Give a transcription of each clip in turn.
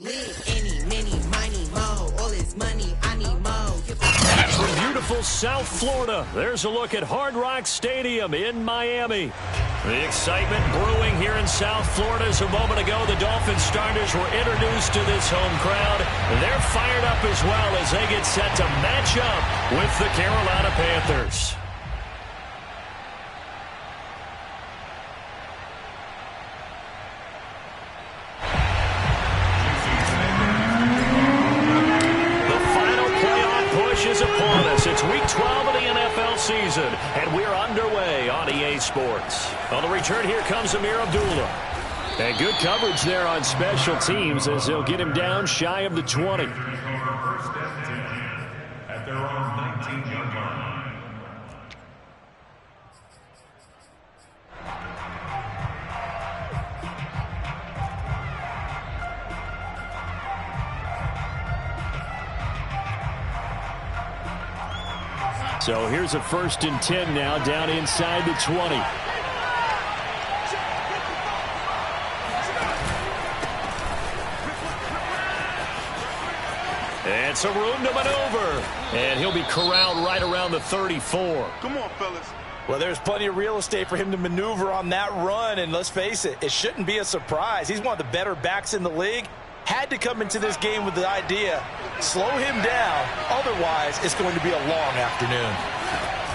Any, many, miny, mo. All this money, I need mo. From beautiful South Florida, there's a look at Hard Rock Stadium in Miami. The excitement brewing here in South Florida as a moment ago. The Dolphins starters were introduced to this home crowd. They're fired up as well as they get set to match up with the Carolina Panthers. Is upon us. It's week 12 of the NFL season, and we're underway on EA Sports. On the return, here comes Amir Abdullah. And good coverage there on special teams as they'll get him down shy of the 20. First down 10 at their own 19-yard line. So here's a 1st and 10 now, down inside the 20. And some room to maneuver. And he'll be corralled right around the 34. Come on, fellas. Well, there's plenty of real estate for him to maneuver on that run, and let's face it, it shouldn't be a surprise. He's one of the better backs in the league. Had to come into this game with the idea, slow him down, otherwise it's going to be a long afternoon.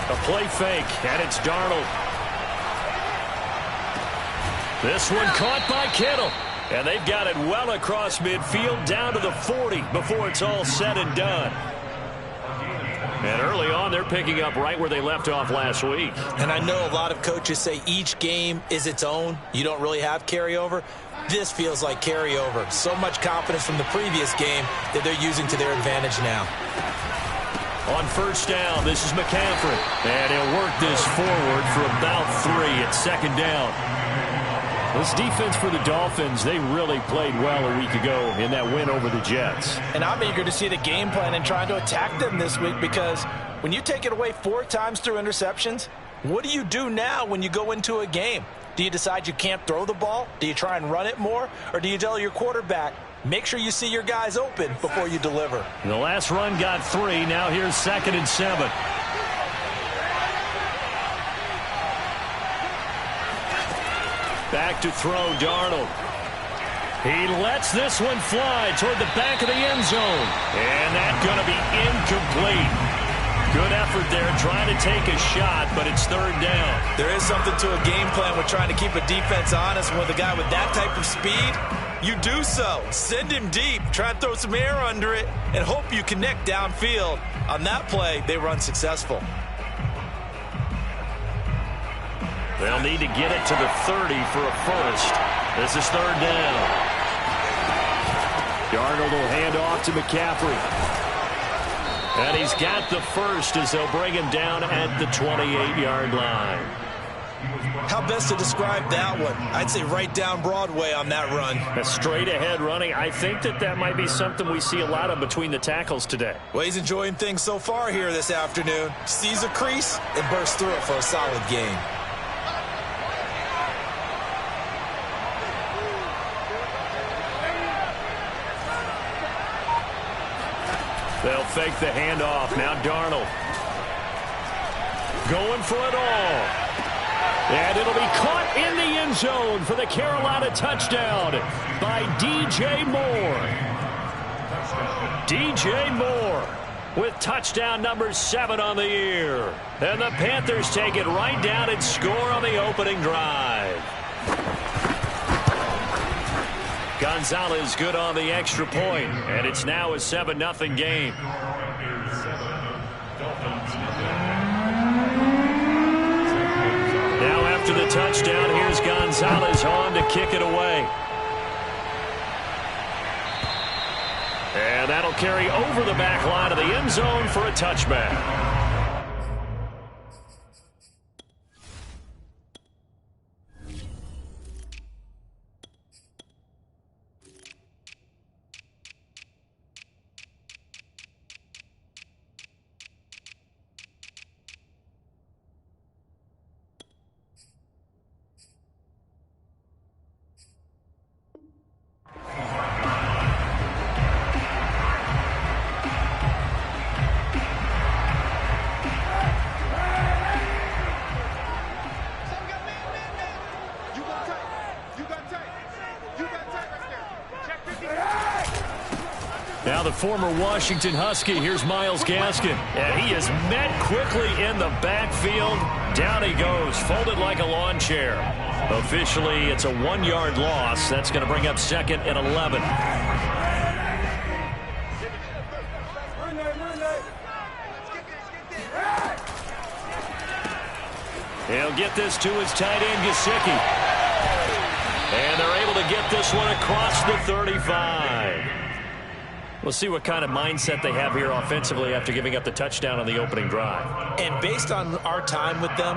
A play fake, and it's Darnold. This one caught by Kittle, and they've got it well across midfield down to the 40 before it's all said and done. And early on, they're picking up right where they left off last week. And I know a lot of coaches say each game is its own. You don't really have carryover. This feels like carryover. So much confidence from the previous game that they're using to their advantage now. On 1st down, this is McCaffrey. And he'll work this forward for about 3 at 2nd down. This defense for the Dolphins, they really played well a week ago in that win over the Jets. And I'm eager to see the game plan and trying to attack them this week, because when you take it away 4 times through interceptions, what do you do now when you go into a game? Do you decide you can't throw the ball? Do you try and run it more? Or do you tell your quarterback, make sure you see your guys open before you deliver? The last run got 3. Now here's 2nd and 7. Back to throw, Darnold. He lets this one fly toward the back of the end zone. And that's going to be incomplete. Good effort there trying to take a shot, but it's 3rd down. There is something to a game plan with trying to keep a defense honest. With a guy with that type of speed, you do so. Send him deep, try and throw some air under it, and hope you connect downfield. On that play, they were unsuccessful. They'll need to get it to the 30 for a first. This is 3rd down. Darnold will hand off to McCaffrey. And he's got the first as they'll bring him down at the 28-yard line. How best to describe that one? I'd say right down Broadway on that run. A straight-ahead running. I think that might be something we see a lot of between the tackles today. Well, he's enjoying things so far here this afternoon. Sees a crease and bursts through it for a solid gain. They'll fake the handoff. Now Darnold. Going for it all. And it'll be caught in the end zone for the Carolina touchdown by DJ Moore. DJ Moore with touchdown number 7 on the year. And the Panthers take it right down and score on the opening drive. Gonzalez good on the extra point, and it's now a 7-0 game. Now after the touchdown, here's Gonzalez on to kick it away. And that'll carry over the back line of the end zone for a touchback. Now the former Washington Husky, here's Myles Gaskin. And he is met quickly in the backfield. Down he goes, folded like a lawn chair. Officially, it's a 1-yard loss. That's going to bring up 2nd and 11. He'll get this to his tight end, Gesicki. And they're able to get this one across the 35. We'll see what kind of mindset they have here offensively after giving up the touchdown on the opening drive. And based on our time with them,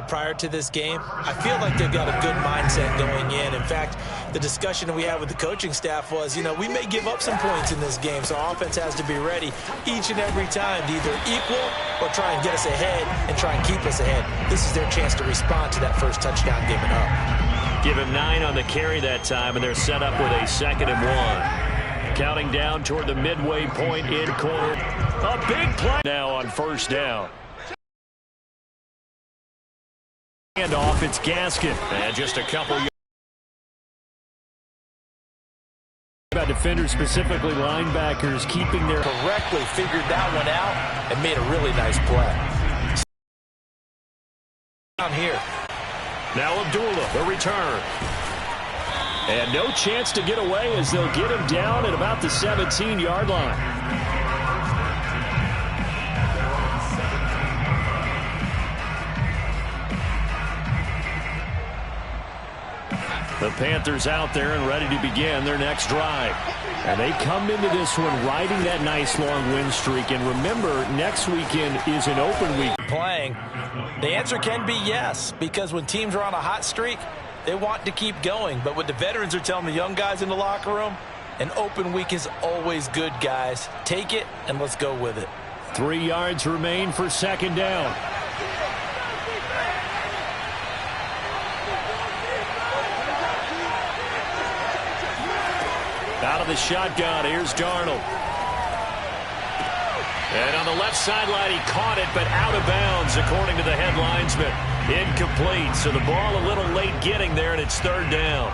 prior to this game, I feel like they've got a good mindset going in. In fact, the discussion we had with the coaching staff was, we may give up some points in this game, so our offense has to be ready each and every time to either equal or try and get us ahead and try and keep us ahead. This is their chance to respond to that first touchdown given up. Give him 9 on the carry that time, and they're set up with a 2nd and 1. Counting down toward the midway point in corner. A big play now on 1st down. And off, it's Gaskin. And just a couple yards. About defenders, specifically linebackers, keeping their... Correctly figured that one out and made a really nice play. Down here. Now Abdullah, the return. And no chance to get away as they'll get him down at about the 17-yard line. The Panthers out there and ready to begin their next drive. And they come into this one riding that nice long win streak. And remember, next weekend is an open week. Playing, the answer can be yes, because when teams are on a hot streak, they want to keep going. But what the veterans are telling the young guys in the locker room, an open week is always good, guys. Take it, and let's go with it. 3 yards remain for 2nd down. Out of the shotgun, here's Darnold. And on the left sideline, he caught it, but out of bounds, according to the head linesman. Incomplete, so the ball a little late getting there, and it's 3rd down.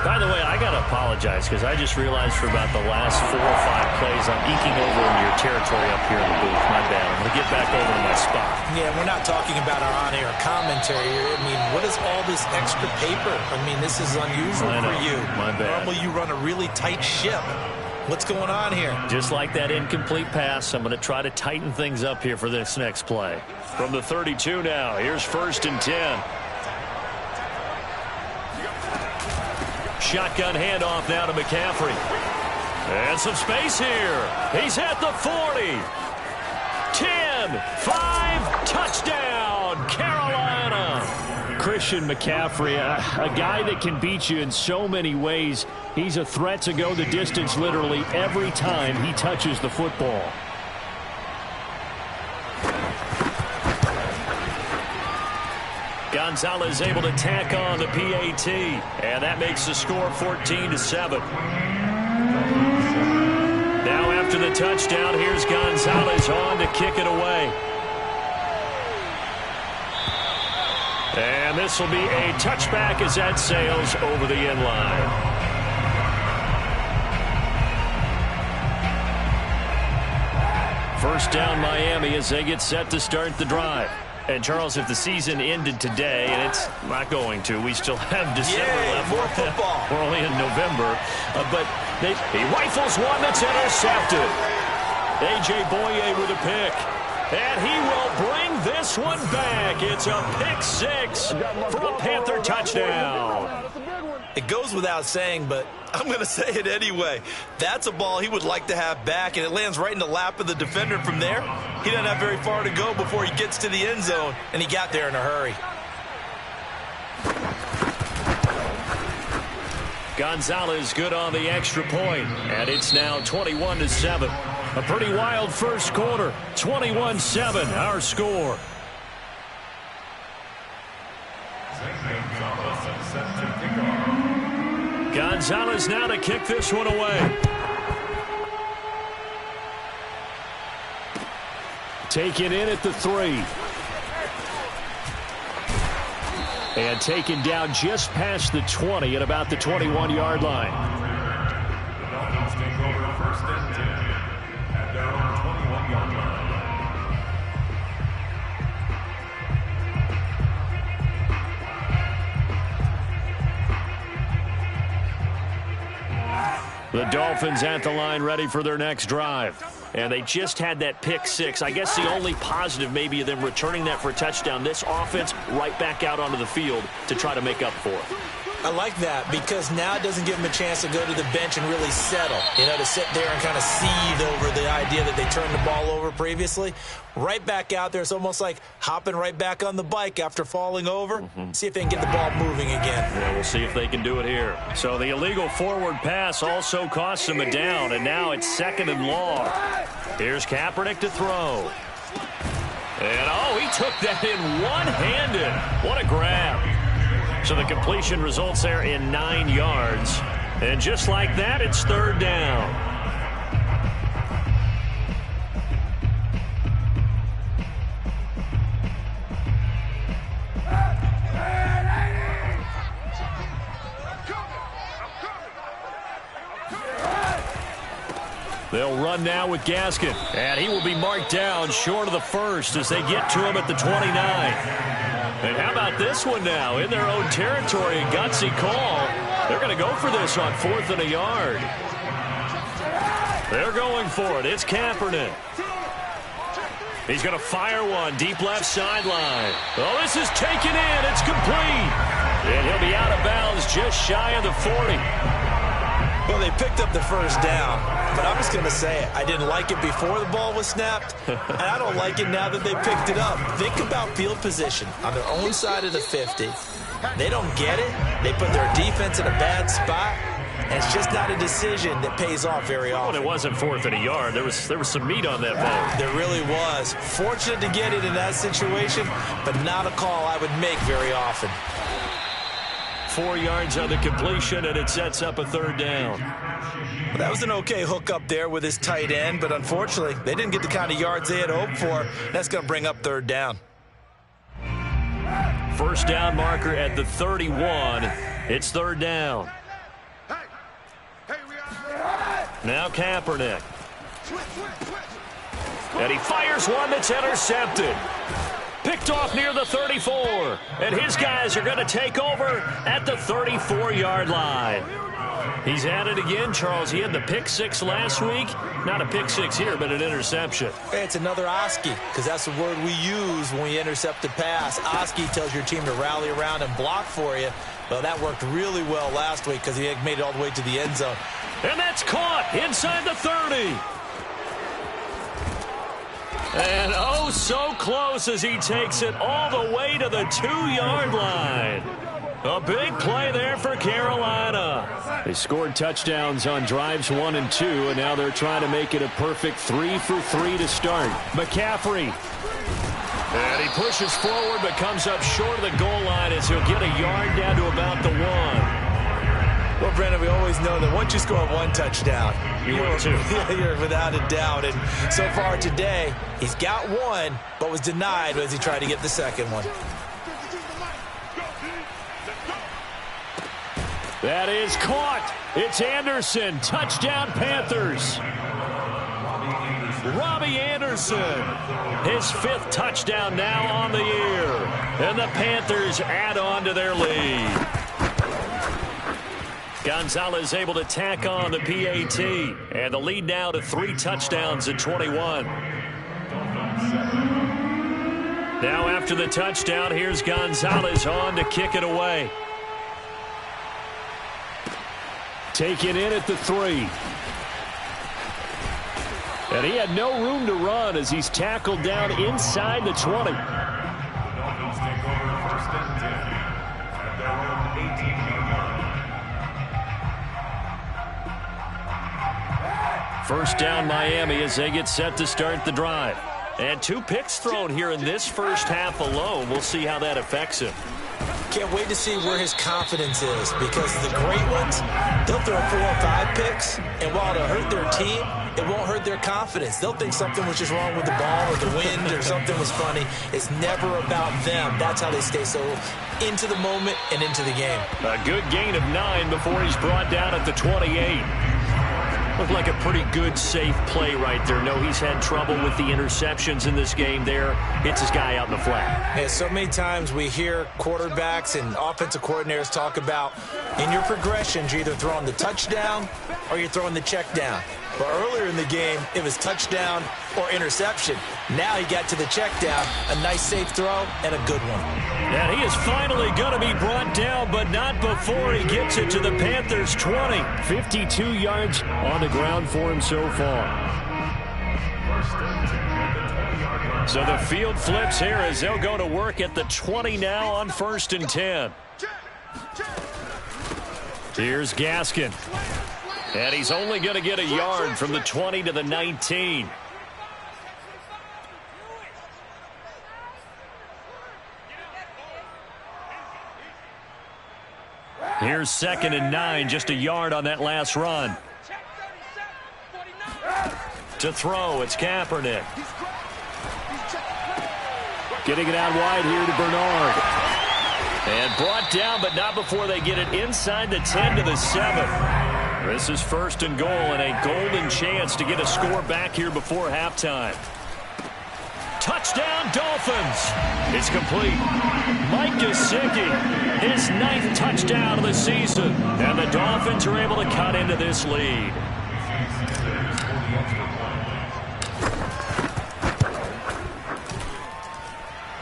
By the way, I got to apologize because I just realized for about the last 4 or 5 plays, I'm eking over into your territory up here in the booth. My bad. I'm going to get back over to my spot. Yeah, we're not talking about our on-air commentary here. I mean, what is all this extra paper? I mean, this is unusual for you. My bad. Normally, you run a really tight ship. What's going on here? Just like that incomplete pass, I'm going to try to tighten things up here for this next play. From the 32 now, here's 1st and 10. Shotgun handoff now to McCaffrey. And some space here. He's at the 40. 10, 5, touchdown, Carolina. Christian McCaffrey, a guy that can beat you in so many ways. He's a threat to go the distance literally every time he touches the football. Gonzalez able to tack on the PAT, and that makes the score 14-7. Now after the touchdown, here's Gonzalez on to kick it away. And this will be a touchback as that sails over the end line. First down Miami as they get set to start the drive. And, Charles, if the season ended today, and it's not going to, we still have December left. More football. We're only in November. But he rifles one that's intercepted. A.J. Boye with a pick. And he will bring this one back. It's a pick 6 for a Panther touchdown. It goes without saying, but I'm going to say it anyway. That's a ball he would like to have back, and it lands right in the lap of the defender from there. He doesn't have very far to go before he gets to the end zone, and he got there in a hurry. Gonzalez good on the extra point, and it's now 21-7. A pretty wild first quarter. 21-7, our score. Gonzalez now to kick this one away. Taken in at the 3. And taken down just past the 20 at about the 21-yard line. The Dolphins take over 1st and 10. The Dolphins at the line ready for their next drive. And they just had that pick six. I guess the only positive maybe of them returning that for a touchdown. This offense right back out onto the field to try to make up for it. I like that because now it doesn't give them a chance to go to the bench and really settle. You know, to sit there and kind of seethe over the idea that they turned the ball over previously. Right back out there. It's almost like hopping right back on the bike after falling over. See if they can get the ball moving again. Yeah, we'll see if they can do it here. So the illegal forward pass also costs them a down, and now it's 2nd and long. Here's Kaepernick to throw. And, oh, he took that in one-handed. What a grab. So the completion results there in 9 yards. And just like that, it's 3rd down. They'll run now with Gaskin. And he will be marked down short of the first as they get to him at the 29. And how about this one now? In their own territory, a gutsy call. They're going to go for this on 4th and a yard. They're going for it. It's Kaepernick. He's going to fire one deep left sideline. Oh, this is taken in. It's complete. And he'll be out of bounds just shy of the 40. Well, they picked up the first down, but I'm just going to say it. I didn't like it before the ball was snapped, and I don't like it now that they picked it up. Think about field position on their own side of the 50. They don't get it. They put their defense in a bad spot, and it's just not a decision that pays off very often. Well, it wasn't 4th and a yard. There was some meat on that ball. There really was. Fortunate to get it in that situation, but not a call I would make very often. 4 yards on the completion, and it sets up a 3rd down. Well, that was an okay hook up there with his tight end, but unfortunately, they didn't get the kind of yards they had hoped for. That's going to bring up 3rd down. First down marker at the 31. It's 3rd down. Now Kaepernick. And he fires one that's intercepted. Picked off near the 34. And his guys are going to take over at the 34-yard line. He's at it again, Charles. He had the pick six last week. Not a pick six here, but an interception. Hey, it's another Oski, because that's the word we use when we intercept a pass. Oski tells your team to rally around and block for you. Well, that worked really well last week because he made it all the way to the end zone. And that's caught inside the 30. And oh, so close as he takes it all the way to the 2-yard line. A big play there for Carolina. They scored touchdowns on drives 1 and 2, and now they're trying to make it a perfect 3 for 3 to start. McCaffrey. And he pushes forward but comes up short of the goal line as he'll get a yard down to about the 1. Well, Brendan, we always know that once you score 1 touchdown, you're without a doubt. And so far today, he's got 1, but was denied as he tried to get the second one. That is caught. It's Anderson. Touchdown, Panthers. Robbie Anderson. His 5th touchdown now on the year. And the Panthers add on to their lead. Gonzalez able to tack on the PAT. And the lead now to 3 touchdowns at 21. Now after the touchdown, here's Gonzalez on to kick it away. Taken in at the 3. And he had no room to run as he's tackled down inside the 20. The Dolphins take over 1st and 10 at their own 18-yard line. First down Miami as they get set to start the drive. And 2 picks thrown here in this first half alone. We'll see how that affects him. Can't wait to see where his confidence is, because the great ones, they'll throw 4 or 5 picks, and while it'll hurt their team, it won't hurt their confidence. They'll think something was just wrong with the ball or the wind or something was funny. It's never about them. That's how they stay so into the moment and into the game. A good gain of 9 before he's brought down at the 28. Looked like a pretty good, safe play right there. No, he's had trouble with the interceptions in this game there. Hits his guy out in the flat. Yeah, so many times we hear quarterbacks and offensive coordinators talk about in your progressions, you're either throwing the touchdown or you're throwing the check down. But earlier in the game, it was touchdown or interception. Now he got to the check down, a nice safe throw, and a good one. And he is finally going to be brought down, but not before he gets it to the Panthers' 20. 52 yards on the ground for him so far. So the field flips here as they'll go to work at the 20 now on 1st and 10. Here's Gaskin. And he's only going to get a yard from the 20 to the 19. Here's 2nd and 9, just a yard on that last run. To throw, it's Kaepernick. Getting it out wide here to Bernard. And brought down, but not before they get it inside the 10 to the 7. This is 1st and goal and a golden chance to get a score back here before halftime. Touchdown, Dolphins. It's complete. Mike Gesicki, his 9th touchdown of the season. And the Dolphins are able to cut into this lead.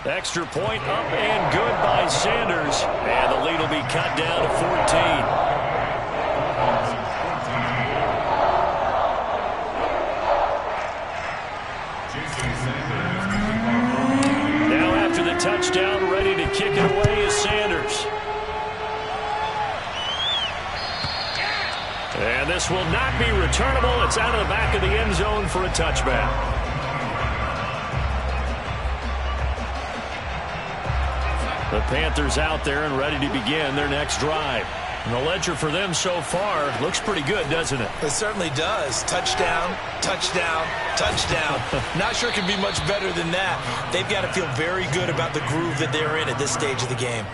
Extra point up and good by Sanders. And the lead will be cut down to 14. Touchdown, ready to kick it away is Sanders. And this will not be returnable. It's out of the back of the end zone for a touchback. The Panthers out there and ready to begin their next drive. And the ledger for them so far looks pretty good, doesn't it? It certainly does. Touchdown, touchdown, touchdown. Not sure it could be much better than that. They've got to feel very good about the groove that they're in at this stage of the game.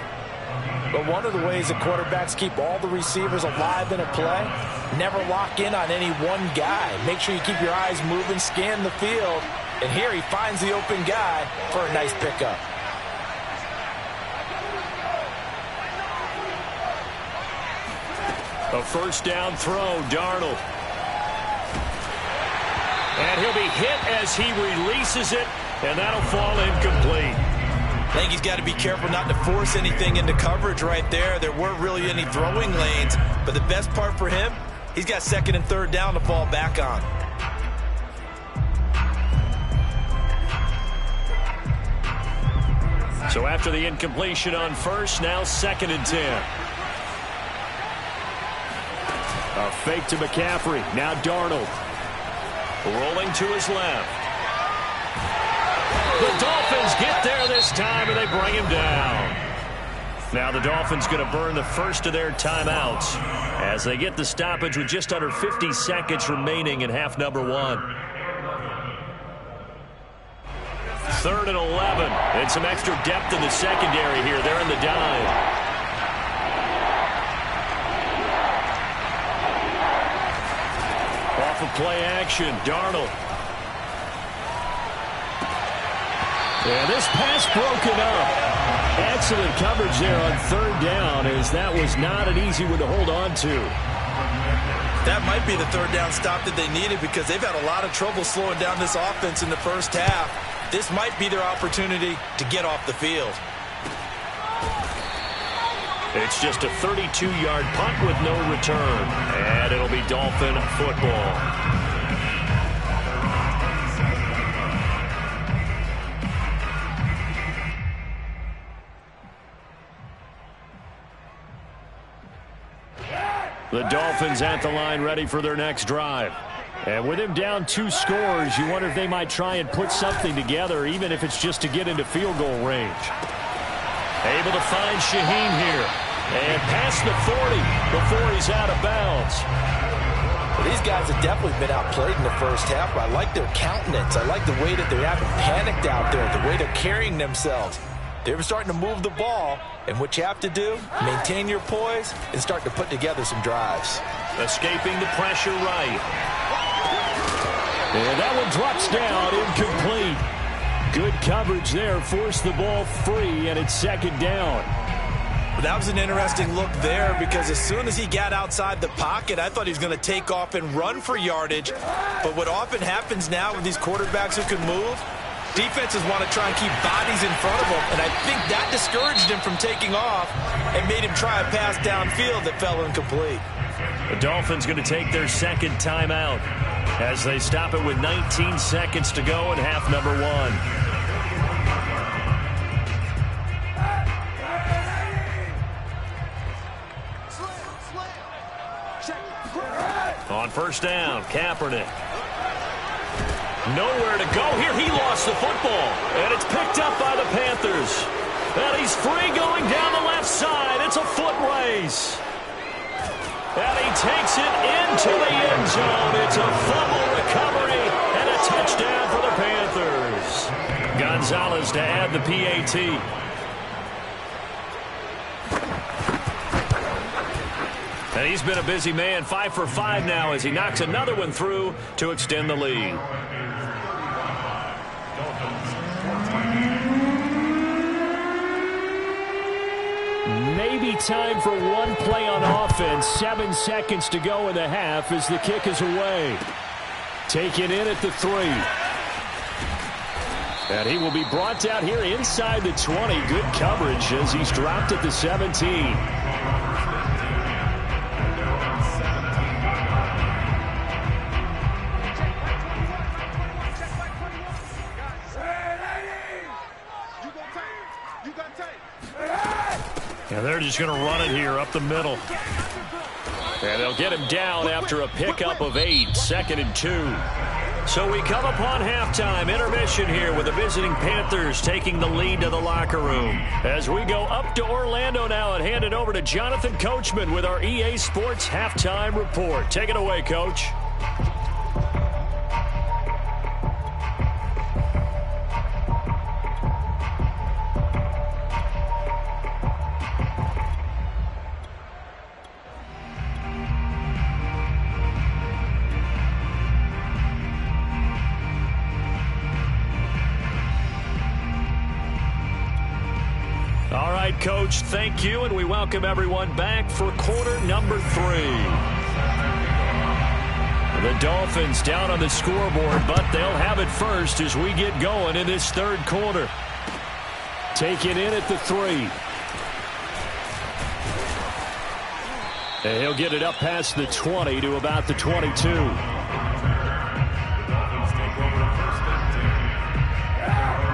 But one of the ways that quarterbacks keep all the receivers alive in a play, never lock in on any one guy. Make sure you keep your eyes moving, scan the field. And here he finds the open guy for a nice pickup. A 1st down throw, Darnold. And he'll be hit as he releases it, and that'll fall incomplete. I think he's got to be careful not to force anything into coverage right there. There weren't really any throwing lanes, but the best part for him, he's got 2nd and 3rd down to fall back on. So after the incompletion on 1st, now 2nd and 10. A fake to McCaffrey. Now Darnold. Rolling to his left. The Dolphins get there this time, and they bring him down. Now the Dolphins going to burn the first of their timeouts as they get the stoppage with just under 50 seconds remaining in half number 1. 3rd and 11. And some extra depth in the secondary here. They're in the dive. Off of play action, Darnold. And this pass broken up. Excellent coverage there on 3rd down, as that was not an easy one to hold on to. That might be the 3rd down stop that they needed, because they've had a lot of trouble slowing down this offense in the first half. This might be their opportunity to get off the field. It's just a 32-yard punt with no return. And it'll be Dolphin football. The Dolphins at the line ready for their next drive. And with him down 2 scores, you wonder if they might try and put something together, even if it's just to get into field goal range. Able to find Shaheen here. And past the 40 before he's out of bounds. Well, these guys have definitely been outplayed in the first half, but I like their countenance. I like the way that they haven't panicked out there, the way they're carrying themselves. They're starting to move the ball, and what you have to do, maintain your poise and start to put together some drives. escaping the pressure right. And that one drops down, incomplete. Good coverage there, forced the ball free, and it's second down. That was an interesting look there because as soon as he got outside the pocket, I thought he was going to take off and run for yardage. But what often happens now with these quarterbacks who can move, defenses want to try and keep bodies in front of them, and I think that discouraged him from taking off and made him try a pass downfield that fell incomplete. The Dolphins going to take their second timeout as they stop it with 19 seconds to go in half number 1. On first down, Kaepernick. Nowhere to go here. He lost the football, and it's picked up by the Panthers. And he's free going down the left side. It's a foot race. And he takes it into the end zone. It's a fumble recovery and a touchdown for the Panthers. Gonzalez to add the PAT. And he's been a busy man, 5 for 5 now as he knocks another one through to extend the lead. Maybe time for one play on offense. 7 seconds to go in the half as the kick is away. Taken in at the 3. And he will be brought down here inside the 20. Good coverage as he's dropped at the 17. And they're just going to run it here up the middle. And they'll get him down after a pickup of 8, 2nd and 2. So we come upon halftime, intermission here with the visiting Panthers taking the lead to the locker room. As we go up to Orlando now and hand it over to Jonathan Coachman with our EA Sports Halftime Report. Take it away, Coach. Coach, thank you, and we welcome everyone back for quarter number 3. The Dolphins down on the scoreboard, but they'll have it first as we get going in this third quarter. Taken in at the 3. And he'll get it up past the 20 to about the 22.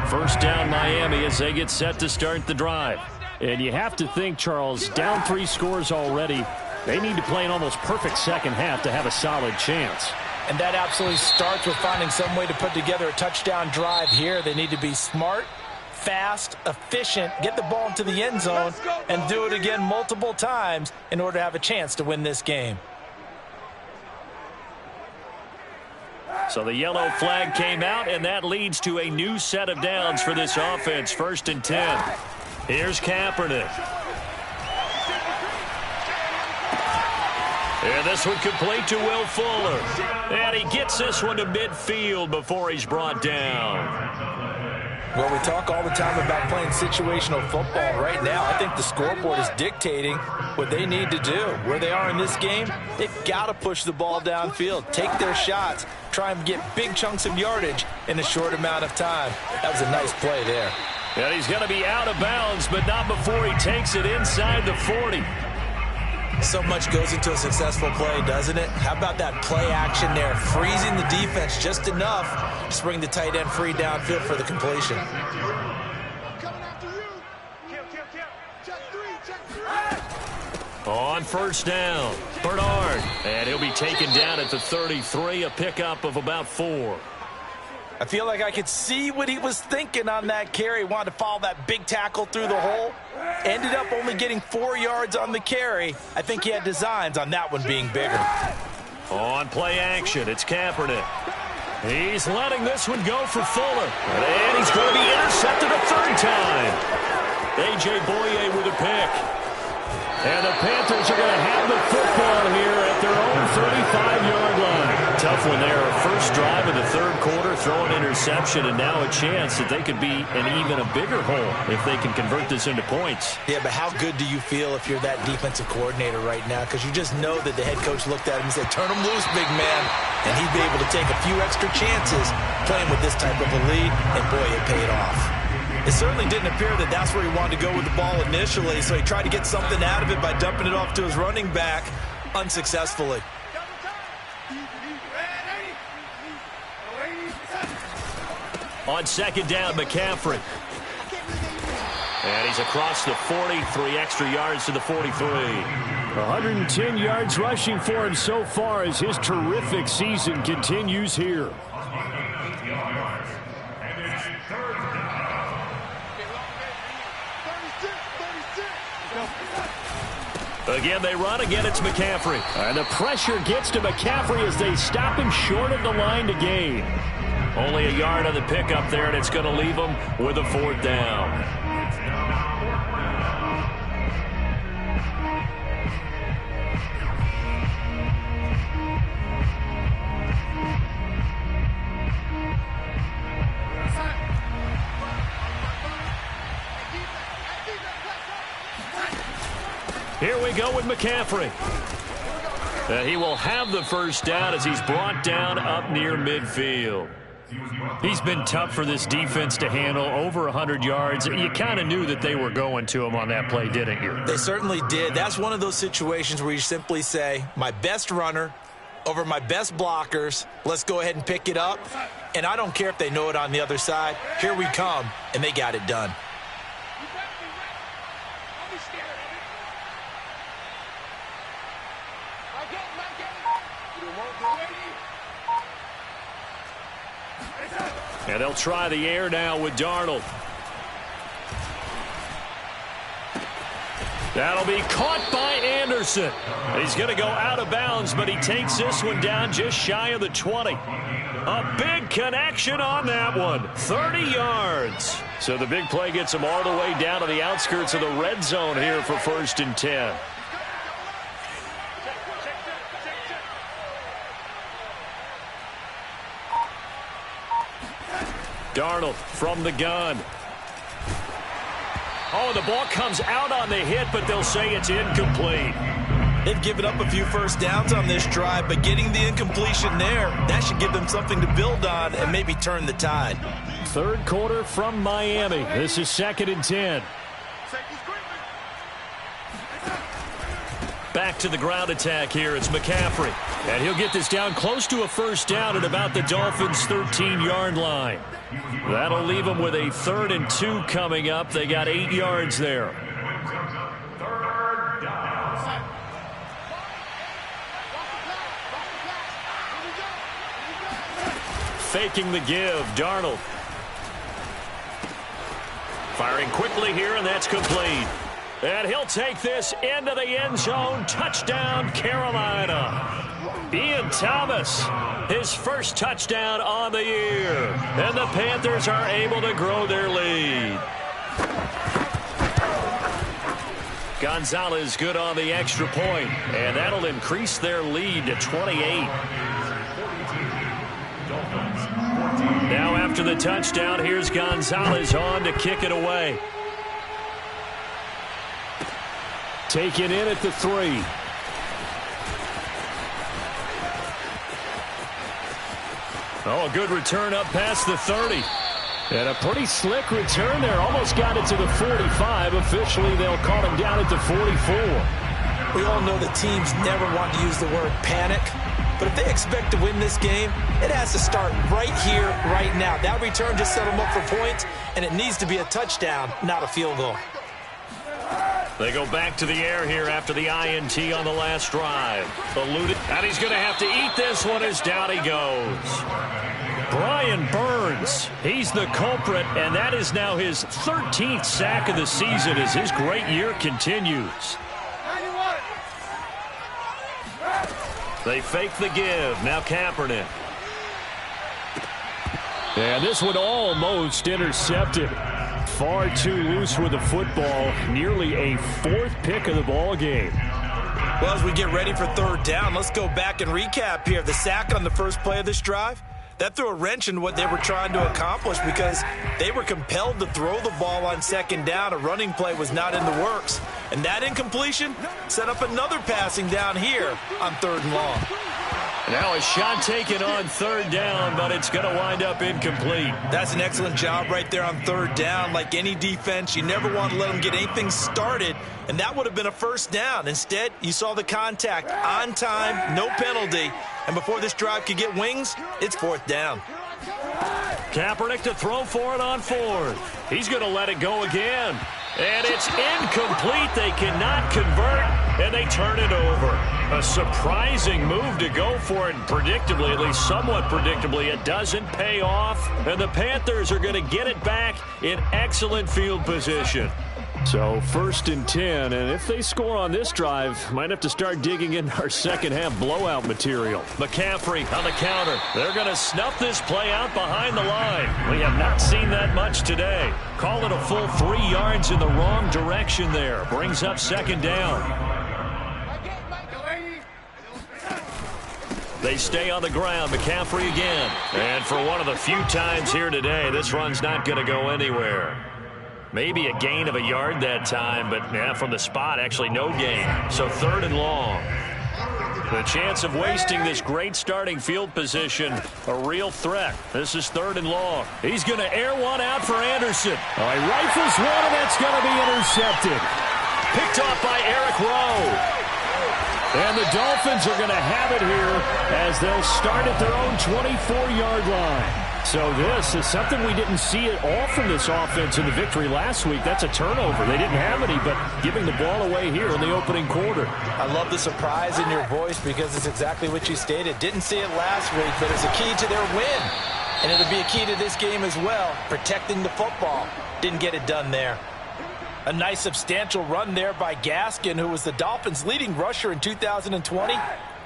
First down Miami as they get set to start the drive. And you have to think, Charles, down 3 scores already. They need to play an almost perfect second half to have a solid chance. And that absolutely starts with finding some way to put together a touchdown drive here. They need to be smart, fast, efficient, get the ball into the end zone, and do it again multiple times in order to have a chance to win this game. So the yellow flag came out, and that leads to a new set of downs for this offense. 1st and 10. Here's Kaepernick. And this one complete to Will Fuller. And he gets this one to midfield before he's brought down. Well, we talk all the time about playing situational football. Right now, I think the scoreboard is dictating what they need to do. Where they are in this game, they've got to push the ball downfield, take their shots, try and get big chunks of yardage in a short amount of time. That was a nice play there. And he's going to be out of bounds, but not before he takes it inside the 40. So much goes into a successful play, doesn't it? How about that play action there? Freezing the defense just enough to bring the tight end free downfield for the completion. On first down, Bernard. And he'll be taken down at the 33, a pickup of about 4. I feel like I could see what he was thinking on that carry. Wanted to follow that big tackle through the hole. Ended up only getting 4 yards on the carry. I think he had designs on that one being bigger. On play action, it's Kaepernick. He's letting this one go for Fuller. And he's going to be intercepted a 3rd time. A.J. Boye with a pick. And the Panthers are going to have the football here at their own 35-yard line. Tough one there. First drive of the third quarter, throw an interception, and now a chance that they could be in even a bigger hole if they can convert this into points. Yeah, but how good do you feel if you're that defensive coordinator right now? Because you just know that the head coach looked at him and said, turn him loose, big man. And he'd be able to take a few extra chances playing with this type of a lead, and boy, it paid off. It certainly didn't appear that that's where he wanted to go with the ball initially, so he tried to get something out of it by dumping it off to his running back unsuccessfully. On second down, McCaffrey. And he's across the 40, 3 extra yards to the 43. 110 yards rushing for him so far as his terrific season continues here. Again, they run. Again, it's McCaffrey. And the pressure gets to McCaffrey as they stop him short of the line to gain. Only a yard on the pickup there, and it's going to leave him with a fourth down. Here we go with McCaffrey. He will have the first down as he's brought down up near midfield. He's been tough for this defense to handle, over 100 yards. You kind of knew that they were going to him on that play, didn't you? They certainly did. That's one of those situations where you simply say, my best runner over my best blockers, let's go ahead and pick it up. And I don't care if they know it on the other side. Here we come, and they got it done. And they'll try the air now with Darnold. That'll be caught by Anderson. He's going to go out of bounds, but he takes this one down just shy of the 20. A big connection on that one. 30 yards. So the big play gets him all the way down to the outskirts of the red zone here for 1st and 10. Darnold from the gun. Oh, the ball comes out on the hit, but they'll say it's incomplete. They've given up a few first downs on this drive, but getting the incompletion there, that should give them something to build on and maybe turn the tide. Third quarter from Miami. This is 2nd and 10. Back to the ground attack here. It's McCaffrey. And he'll get this down close to a first down at about the Dolphins' 13-yard line. That'll leave them with a 3rd and 2 coming up. They got 8 yards there. Faking the give, Darnold. Firing quickly here, and that's complete. And he'll take this into the end zone. Touchdown, Carolina. Ian Thomas, his first touchdown on the year. And the Panthers are able to grow their lead. Gonzalez good on the extra point, and that'll increase their lead to 28. Now after the touchdown, here's Gonzalez on to kick it away. Taken in at the 3. Oh, a good return up past the 30. And a pretty slick return there. Almost got it to the 45. Officially, they'll call him down at the 44. We all know that teams never want to use the word panic. But if they expect to win this game, it has to start right here, right now. That return just set them up for points, and it needs to be a touchdown, not a field goal. They go back to the air here after the INT on the last drive. Eluded, and he's going to have to eat this one as down he goes. Brian Burns, he's the culprit, and that is now his 13th sack of the season as his great year continues. They fake the give. Now Kaepernick. And this one almost intercepted. far too loose with the football. Nearly a fourth pick of the ball game. Well, as we get ready for third down, let's go back and recap here. The sack on the first play of this drive, that threw a wrench in what they were trying to accomplish because they were compelled to throw the ball on second down. A running play was not in the works. And that incompletion set up another passing down here on third and long. Now a shot taken on third down, but it's going to wind up incomplete. That's an excellent job right there on third down. Like any defense, you never want to let them get anything started, and that would have been a first down. Instead, you saw the contact on time, no penalty, and before this drive could get wings, it's fourth down. Kaepernick to throw for it on fourth. He's going to let it go again. And it's incomplete. They cannot convert, and they turn it over. A surprising move to go for it. Predictably, at least somewhat predictably, it doesn't pay off. And the Panthers are going to get it back in excellent field position. So 1st and 10, and if they score on this drive, might have to start digging in our second half blowout material. McCaffrey on the counter. They're going to snuff this play out behind the line. We have not seen that much today. Call it a full 3 yards in the wrong direction there. Brings up second down. They stay on the ground. McCaffrey again. And for one of the few times here today, this run's not going to go anywhere. Maybe a gain of a yard that time, but yeah, from the spot, actually no gain. So third and long. The chance of wasting this great starting field position, a real threat. This is third and long. He's going to air one out for Anderson. All right, rifles one, and that's going to be intercepted. Picked off by Eric Rowe. And the Dolphins are going to have it here as they'll start at their own 24-yard line. So this is something we didn't see at all from this offense in the victory last week. That's a turnover. They didn't have any, but giving the ball away here in the opening quarter. I love the surprise in your voice because it's exactly what you stated. Didn't see it last week, but it's a key to their win. And it'll be a key to this game as well, protecting the football. Didn't get it done there. A nice substantial run there by Gaskin, who was the Dolphins' leading rusher in 2020.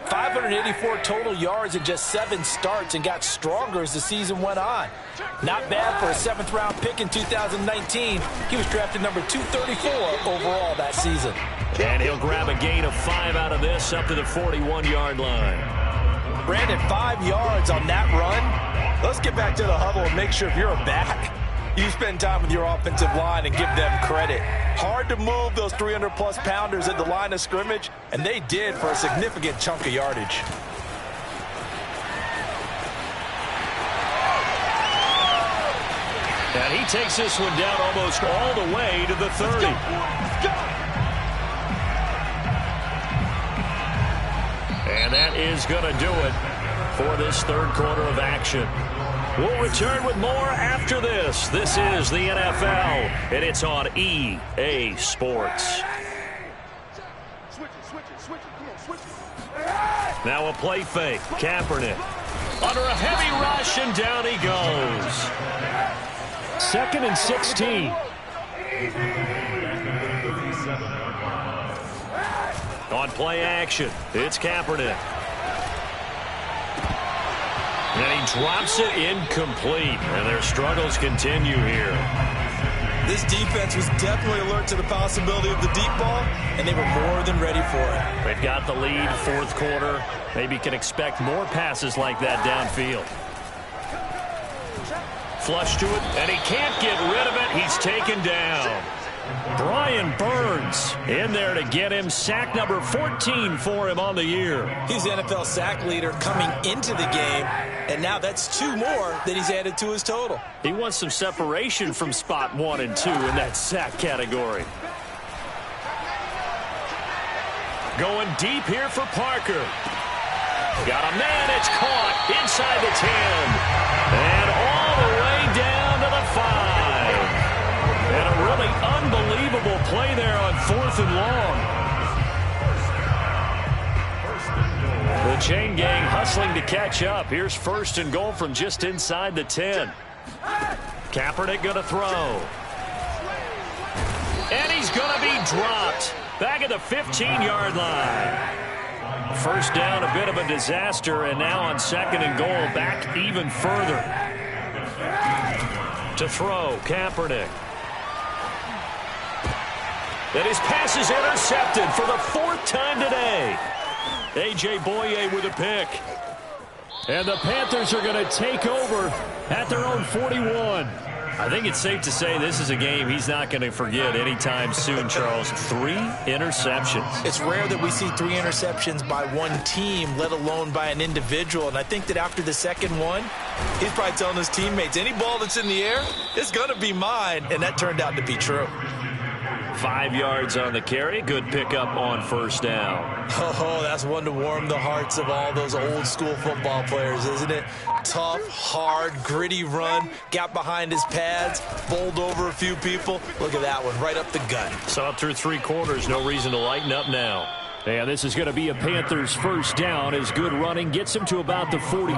584 total yards in just 7 starts and got stronger as the season went on. Not bad for a 7th-round pick in 2019. He was drafted number 234 overall that season. And he'll grab a gain of 5 out of this up to the 41-yard line. Brandon, 5 yards on that run. Let's get back to the huddle and make sure if you're a back, you spend time with your offensive line and give them credit. Hard to move those 300-plus pounders at the line of scrimmage, and they did for a significant chunk of yardage. And he takes this one down almost all the way to the 30. And that is going to do it for this third quarter of action. We'll return with more after this. This is the NFL, and it's on EA Sports. Now a play fake. Kaepernick under a heavy rush, and down he goes. 2nd and 16. On play action, it's Kaepernick. And he drops it incomplete, and their struggles continue here. This defense was definitely alert to the possibility of the deep ball, and they were more than ready for it. They've got the lead, fourth quarter. Maybe can expect more passes like that downfield. Flush to it, and he can't get rid of it. He's taken down. Brian Burns in there to get him. Sack number 14 for him on the year. He's the NFL sack leader coming into the game, and now that's 2 more that he's added to his total. He wants some separation from spot 1 and 2 in that sack category. Going deep here for Parker. Got a man, it's caught inside the 10. And all the way down to the 5. And a really unbelievable play there on 4th and long. The chain gang hustling to catch up. Here's 1st and goal from just inside the 10. Kaepernick going to throw. And he's going to be dropped. Back at the 15-yard line. First down, a bit of a disaster, and now on 2nd and goal, back even further. To throw, Kaepernick. And his pass is intercepted for the 4th time today. A.J. Boye with a pick. And the Panthers are going to take over at their own 41. I think it's safe to say this is a game he's not going to forget anytime soon, Charles. 3 interceptions. It's rare that we see 3 interceptions by one team, let alone by an individual. And I think that after the second one, he's probably telling his teammates, any ball that's in the air, it's going to be mine. And that turned out to be true. 5 yards on the carry. Good pickup on first down. Oh, that's one to warm the hearts of all those old school football players, isn't it? Tough, hard, gritty run. Got behind his pads, bowled over a few people. Look at that one, right up the gut. Saw it through 3 quarters. No reason to lighten up now. And this is going to be a Panthers first down as good running gets him to about the 44.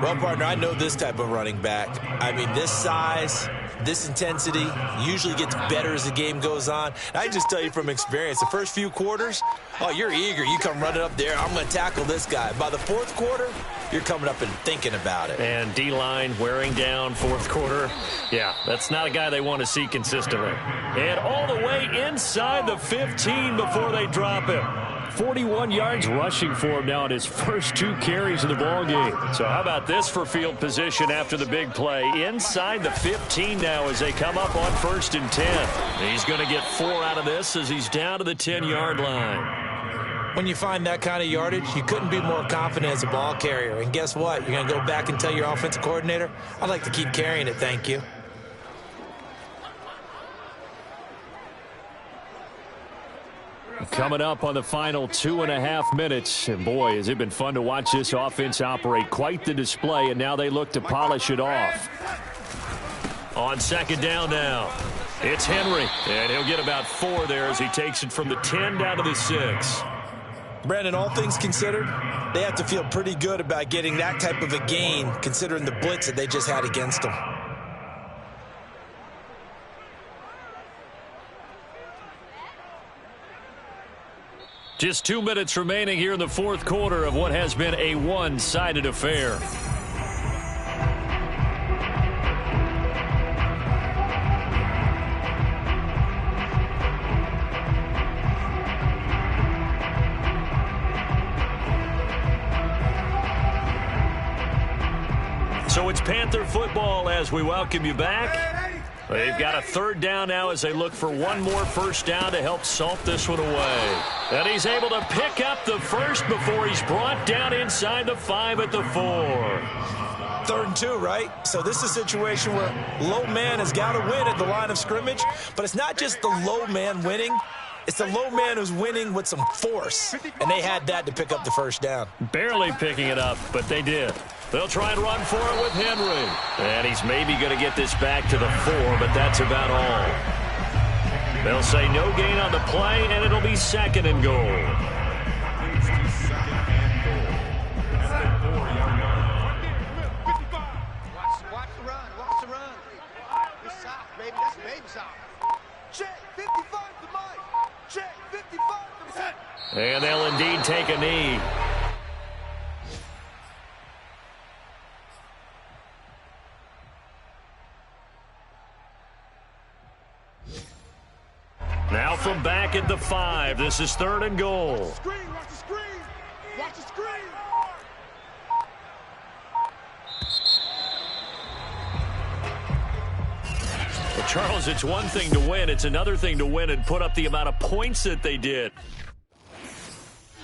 Well, partner, I know this type of running back. I mean, this size, this intensity usually gets better as the game goes on. And I just tell you from experience, the first few quarters, oh, you're eager. You come running up there, I'm going to tackle this guy. By the 4th quarter, you're coming up and thinking about it. And D-line wearing down 4th quarter. Yeah, that's not a guy they want to see consistently. And all the way inside the 15 before they drop him. 41 yards rushing for him now in his first 2 carries of the ball game. So how about this for field position after the big play? Inside the 15 now as they come up on 1st and 10. He's going to get 4 out of this as he's down to the 10-yard line. When you find that kind of yardage, you couldn't be more confident as a ball carrier. And guess what? You're going to go back and tell your offensive coordinator, I'd like to keep carrying it, thank you. Coming up on the final 2.5 minutes. And boy, has it been fun to watch this offense operate. Quite the display, and now they look to polish it off. On 2nd down now, it's Henry. And he'll get about 4 there as he takes it from the 10 down to the 6. Brandon, all things considered, they have to feel pretty good about getting that type of a gain considering the blitz that they just had against them. Just 2 minutes remaining here in the 4th quarter of what has been a one-sided affair. So it's Panther football as we welcome you back. They've got a 3rd down now as they look for one more first down to help salt this one away. And he's able to pick up the first before he's brought down inside the 5 at the 4. 3rd and 2, right? So this is a situation where low man has got to win at the line of scrimmage. But it's not just the low man winning. It's the low man who's winning with some force. And they had that to pick up the first down. Barely picking it up, but they did. They'll try and run for it with Henry. And he's maybe going to get this back to the 4, but that's about all. They'll say no gain on the play, and it'll be 2nd and goal. Watch the run. Watch the run. Good sock, baby. That's baby sock. Check 55 to Mike. Check 55 to Mike. And they'll indeed take a knee. Now from back at the 5, this is 3rd and goal. Watch the screen. Watch the screen. Watch the screen. Well, Charles, it's one thing to win. It's another thing to win and put up the amount of points that they did.